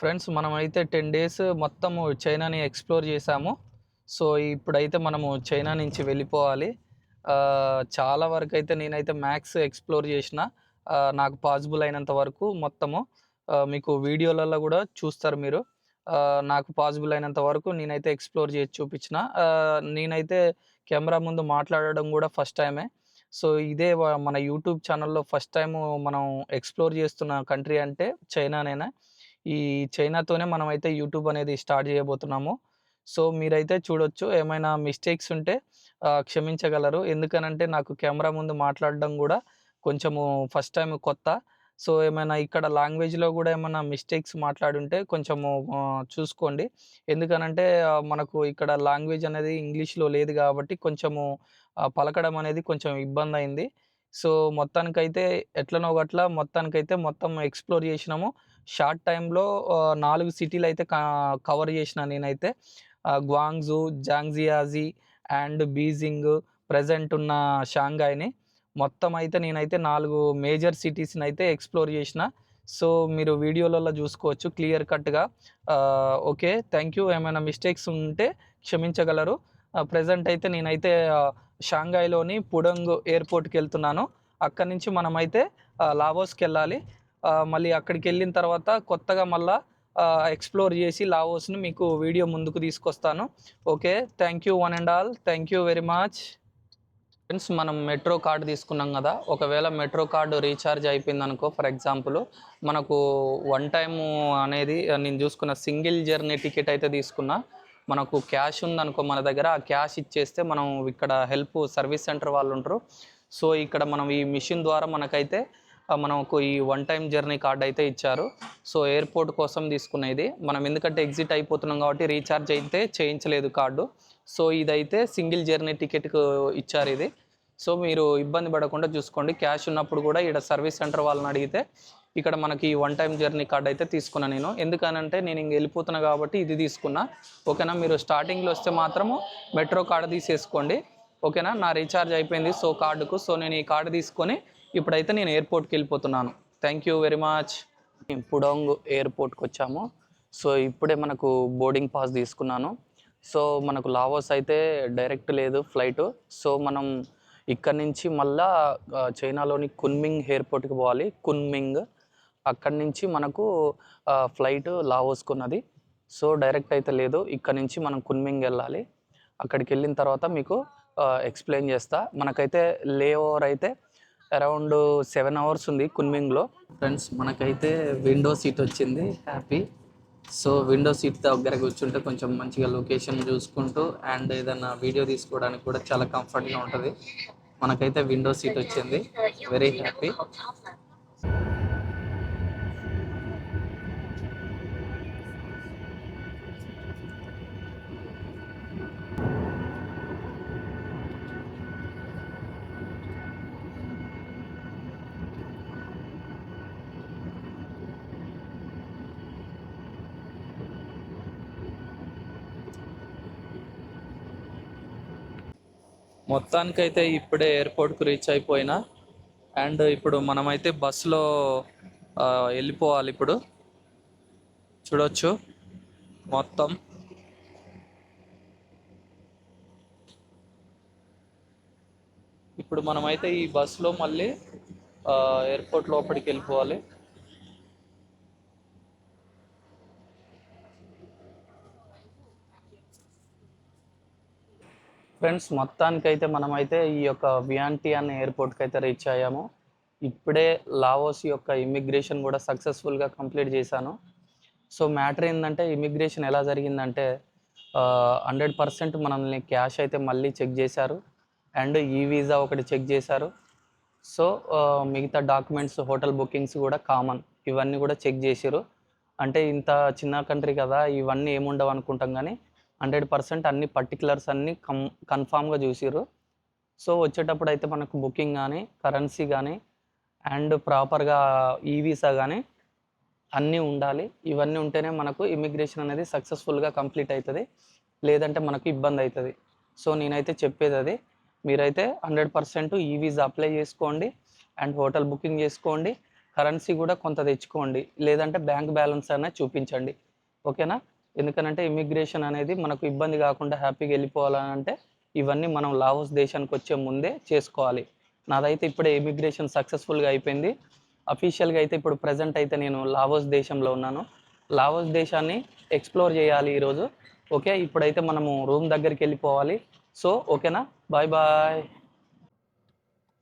Friends మనమైతే 10 days మొత్తము చైనాని explore చేశాము. సో, ఇప్పుడైతే మనము చైనా నుంచి వెళ్ళిపోవాలి. చాలా వరకైతే నేనైతే మ్యాక్స్ ఎక్స్‌ప్లోర్ చేసిన. నాకు పాసిబుల్ అయినంత వరకు మొత్తము మీకు వీడియోలలో గూడా చూస్తారు మీరు. నాకు పాసిబుల్ అయినంత వరకు నేనైతే ఎక్స్‌ప్లోర్ చేసి చూపించిన. నేనైతే కెమెరా ముందు మాట్లాడడం గూడా ఫస్ట్ టైమే. సో, ఇదే మన యూట్యూబ్ ఛానెల్‌లో ఫస్ట్ టైము మనం ఎక్స్‌ప్లోర్ చేస్తున్న కంట్రీ అంటే చైనానేనా. ఈ చైనాతోనే మనమైతే యూట్యూబ్ అనేది స్టార్ట్ చేయబోతున్నాము. సో, మీరైతే చూడొచ్చు. ఏమైనా మిస్టేక్స్ ఉంటే క్షమించగలరు. ఎందుకనంటే నాకు కెమెరా ముందు మాట్లాడడం గూడా కొంచెము ఫస్ట్ టైమ్ కొత్త. సో, ఏమైనా ఇక్కడ లాంగ్వేజ్‌లో గూడా ఏమన్నా మిస్టేక్స్ మాట్లాడుంటే కొంచెము చూసుకోండి. ఎందుకనంటే మనకు ఇక్కడ లాంగ్వేజ్ అనేది ఇంగ్లీష్‌లో లేదు గాబట్టి కొంచెము పలకడం అనేది కొంచెం ఇబ్బందయింది. సో, మొత్తానికైతే ఎట్లనో గట్ల మొత్తానికైతే మొత్తం ఎక్స్‌ప్లోర్ చేసినాము. షార్ట్ టైమ్‌లో 4 సిటీలైతే కవర్ చేసినా నేనైతే. గ్వాంగ్‌జూ, జాంగ్జియాజీ అండ్ బీజింగ్, ప్రెజెంట్ ఉన్న షాంఘాయ్‌ని. మొత్తం అయితే నేనైతే 4 మేజర్ సిటీస్‌నైతే ఎక్స్‌ప్లోర్ చేసిన. సో, మీరు వీడియోలలో చూసుకోవచ్చు క్లియర్ కట్‌గా. ఓకే. Thank you. ఏమైనా మిస్టేక్స్ ఉంటే క్షమించగలరు. ప్రెజెంట్ అయితే నేనైతే షాంఘాయ్‌లోని పుడొంగ్ ఎయిర్‌పోర్ట్‌కెళ్తున్నాను. అక్కడి నుంచి మనమైతే లావోస్‌కెళ్ళాలి. మళ్ళీ అక్కడికెళ్ళిన తర్వాత కొత్తగా మళ్ళా ఎక్స్‌ప్లోర్ చేసి లావోస్‌ని మీకు వీడియో ముందుకు తీసుకొస్తాను. Okay. Thank you one and all. Thank you very much. Friends మనం మెట్రో కార్డ్ తీసుకున్నాం గదా! ఒకవేళ మెట్రో కార్డ్ రీచార్జ్ అయిపోయిందనుకో ఫర్ ఎగ్జాంపుల్ మనకు వన్ టైము అనేది నేను చూసుకున్న సింగిల్ జర్నీ టికెట్ అయితే తీసుకున్నా. మనకు క్యాష్ ఉందనుకో మన దగ్గర ఆ క్యాష్ ఇచ్చేస్తే మనం ఇక్కడ సర్వీస్ సెంటర్ వాళ్ళుంటరు. సో, ఇక్కడ మనం ఈ మిషన్ ద్వారా మనకైతే మనకు ఈ వన్ టైమ్ జర్నీ కార్డ్ అయితే ఇచ్చారు. సో, ఎయిర్‌పోర్ట్ కోసం తీసుకున్న ఇది. మనం ఎందుకంటే ఎగ్జిట్ అయిపోతున్నాం కాబట్టి రీచార్జ్ అయితే చేయించలేదు కార్డు. సో, ఇదైతే సింగిల్ జర్నీ టికెట్‌కు ఇచ్చారిది. సో, మీరు ఇబ్బంది పడకుండా చూసుకోండి. క్యాష్ ఉన్నప్పుడు కూడా ఈడ సర్వీస్ సెంటర్ వాళ్ళని అడిగితే ఇక్కడ మనకి వన్ టైమ్ జర్నీ కార్డ్ అయితే తీసుకున్నా నేను. ఎందుకనంటే నేను ఇంక వెళ్ళిపోతున్నా కాబట్టి ఇది తీసుకున్నా. ఓకేనా. మీరు స్టార్టింగ్‌లో వస్తే మాత్రము మెట్రో కార్డ్ తీసేసుకోండి. ఓకేనా. నా రీచార్జ్ అయిపోయింది సో కార్డుకు. సో, నేను ఈ కార్డ్ తీసుకొని ఇప్పుడైతే నేను ఎయిర్‌పోర్ట్‌కెళ్ళిపోతున్నాను. Thank you very much. Pudong ఎయిర్‌పోర్ట్‌కొచ్చాము. సో, ఇప్పుడే మనకు బోర్డింగ్ పాస్ తీసుకున్నాను. సో, మనకు లావోస్ అయితే డైరెక్ట్ లేదు ఫ్లైటు. సో, మనం ఇక్కడి నుంచి మళ్ళా చైనాలోని కున్మింగ్ ఎయిర్‌పోర్ట్‌కి పోవాలి. కున్మింగ్. అక్కడి నుంచి మనకు ఫ్లైట్ లావోస్‌కున్నది. సో, డైరెక్ట్ అయితే లేదు. ఇక్కడి నుంచి మనం కున్మింగ్ వెళ్ళాలి. అక్కడికెళ్ళిన తర్వాత మీకు ఎక్స్‌ప్లెయిన్ చేస్తా. మనకైతే లే ఓవర్ అయితే అరౌండ్ 7 అవర్స్ ఉంది కున్మింగ్‌లో. ఫ్రెండ్స్ మనకైతే విండో సీట్ వచ్చింది. హ్యాపీ. సో, విండో సీట్ దగ్గర కూర్చుంటే కొంచెం మంచిగా లొకేషన్ చూసుకుంటూ అండ్ ఏదన్నా వీడియో తీసుకోవడానికి కూడా చాలా కంఫర్ట్‌గా ఉంటది. మనకైతే విండో సీట్ వచ్చింది. Very happy. మొత్తానికైతే ఇప్పుడే ఎయిర్‌పోర్ట్‌కు రీచ్ అయిపోయినా. అండ్ ఇప్పుడు మనమైతే బస్సులో వెళ్ళిపోవాలి ఇప్పుడు. చూడొచ్చు మొత్తం. ఇప్పుడు మనమైతే ఈ బస్సులో మళ్ళీ ఎయిర్‌పోర్ట్ లోపలికి వెళ్ళిపోవాలి. ఫ్రెండ్స్ మొత్తానికైతే మనమైతే ఈ యొక్క వియాంటియాన్ ఎయిర్‌పోర్ట్‌కి అయితే రీచ్ అయ్యాము. ఇప్పుడే లావోస్ యొక్క ఇమిగ్రేషన్ కూడా సక్సెస్‌ఫుల్‌గా కంప్లీట్ చేశాను. సో, మ్యాటర్ ఏందంటే ఇమిగ్రేషన్ ఎలా జరిగిందంటే 100% మనల్ని క్యాష్ అయితే మళ్ళీ చెక్ చేశారు. అండ్ ఈ వీసా ఒకటి చెక్ చేశారు. సో, మిగతా డాక్యుమెంట్స్, హోటల్ బుకింగ్స్ కూడా కామన్. ఇవన్నీ కూడా చెక్ చేసిర్రు. అంటే ఇంత చిన్న కంట్రీ కదా! ఇవన్నీ ఏముండవు అనుకుంటాం గానీ 100% అన్ని పర్టిక్యులర్స్ అన్నీ కన్ఫర్మ్‌గా చూసిర్రు. సో, వచ్చేటప్పుడైతే మనకు బుకింగ్ గానీ, కరెన్సీ గానీ అండ్ ప్రాపర్‌గా ఈ వీసా గానీ అన్నీ ఉండాలి. ఇవన్నీ ఉంటేనే మనకు ఇమిగ్రేషన్ అనేది సక్సెస్‌ఫుల్‌గా కంప్లీట్ అయితది. లేదంటే మనకు ఇబ్బందయితది. సో, నేనైతే చెప్పేదది. మీరైతే 100% ఈ వీసా అప్లై చేసుకోండి. అండ్ హోటల్ బుకింగ్ చేసుకోండి. కరెన్సీ కూడా కొంత తెచ్చుకోండి, లేదంటే బ్యాంక్ బ్యాలెన్స్ అనేది చూపించండి. ఓకేనా? ఎందుకనంటే ఇమిగ్రేషన్ అనేది మనకు ఇబ్బంది కాకుండా హ్యాపీగా వెళ్ళిపోవాలంటే ఇవన్నీ మనం లావోస్ దేశానికి వచ్చే ముందే చేసుకోవాలి. నాదైతే ఇప్పుడే ఇమిగ్రేషన్ సక్సెస్ఫుల్గా అయిపోయింది. అఫీషియల్గా అయితే ఇప్పుడు ప్రజెంట్ అయితే నేను లావోస్ దేశంలో ఉన్నాను. లావోస్ దేశాన్ని ఎక్స్ప్లోర్ చేయాలి ఈరోజు. ఓకే, ఇప్పుడైతే మనము రూమ్ దగ్గరికి వెళ్ళిపోవాలి. సో ఓకేనా, బాయ్ బాయ్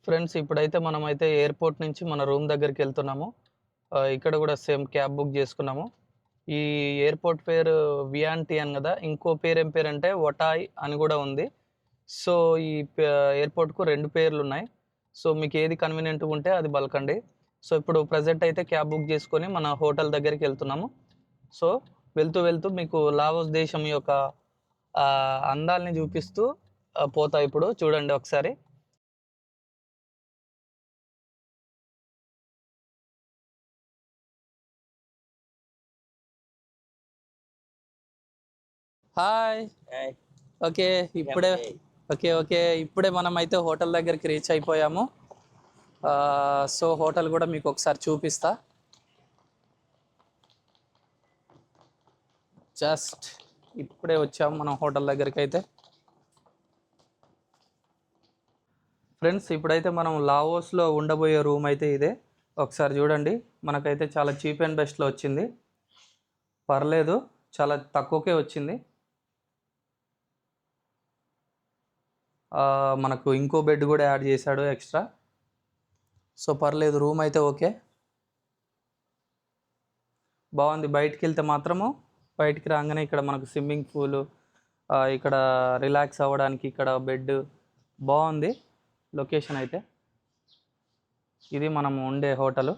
ఫ్రెండ్స్. ఇప్పుడైతే మనమైతే ఎయిర్పోర్ట్ నుంచి మన రూమ్ దగ్గరికి వెళ్తున్నాము. ఇక్కడ కూడా సేమ్ క్యాబ్ బుక్ చేసుకున్నాము. ఈ ఎయిర్పోర్ట్ పేరు వియాంటియన్ కదా, ఇంకో పేరు ఏం పేరు అంటే వటాయ్ అని కూడా ఉంది. సో ఈ ఎయిర్పోర్ట్కు 2 పేర్లు ఉన్నాయి. సో మీకు ఏది కన్వీనియంట్గా ఉంటే అది పలకండి. సో ఇప్పుడు ప్రజెంట్ అయితే క్యాబ్ బుక్ చేసుకొని మన హోటల్ దగ్గరికి వెళ్తున్నాము. సో వెళ్తూ వెళ్తూ మీకు లావోస్ దేశం యొక్క అందాల్ని చూపిస్తూ పోతా. ఇప్పుడు చూడండి ఒకసారి. హాయ్. ఓకే, ఇప్పుడే ఇప్పుడే మనమైతే హోటల్ దగ్గరికి రీచ్ అయిపోయాము. సో హోటల్ కూడా మీకు ఒకసారి చూపిస్తా. జస్ట్ ఇప్పుడే వచ్చాము మనం హోటల్ దగ్గరికి అయితే. ఫ్రెండ్స్, ఇప్పుడైతే మనం లావోస్లో ఉండబోయే రూమ్ అయితే ఇదే. ఒకసారి చూడండి, మనకైతే చాలా చీప్ అండ్ బెస్ట్లో వచ్చింది. పర్లేదు, చాలా తక్కువకే వచ్చింది. మనకు ఇంకో బెడ్ కూడా యాడ్ చేశాడు ఎక్స్ట్రా. సో పర్లేదు, రూమ్ అయితే ఓకే, బాగుంది. బయటికి వెళ్తే మాత్రము, బయటికి రాగానే ఇక్కడ మనకు స్విమ్మింగ్ పూలు, ఇక్కడ రిలాక్స్ అవ్వడానికి ఇక్కడ బెడ్, బాగుంది లొకేషన్ అయితే. ఇది మనం ఉండే హోటలు.